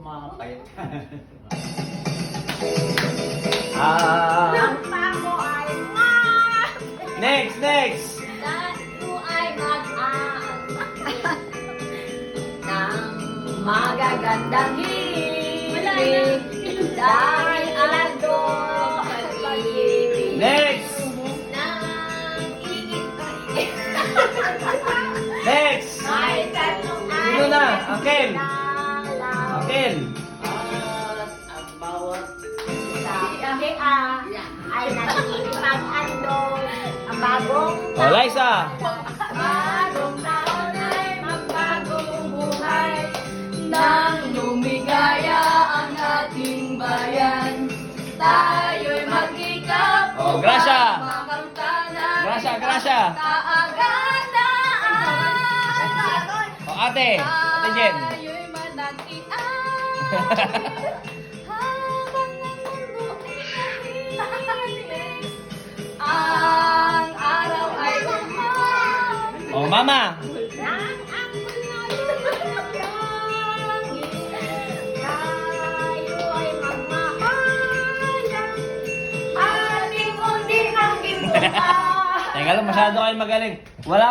kumapayat. Ang pako ay Next! Tayo ay ng magagandang hilig dahil alado pag-ibig Next! Next! May tatlong Sino na? Akin! Akin! Ang bawat ay nakikipag-andong ang bagong O, Liza! bagong taon ay magbagong buhay nang lumigaya ang ating bayan. Tayo'y magkikap O, Gracia! makamtanan Gracia! kaagandaan. O, ate! Ate Jen! Tayo'y managtian habang ang mundo ay tahimik. Ang araw ay umahal O, Mama! nang ang tayo ay magmahalan. Ating undin ang gimbuka. Teka lang, masyado kayo magaling.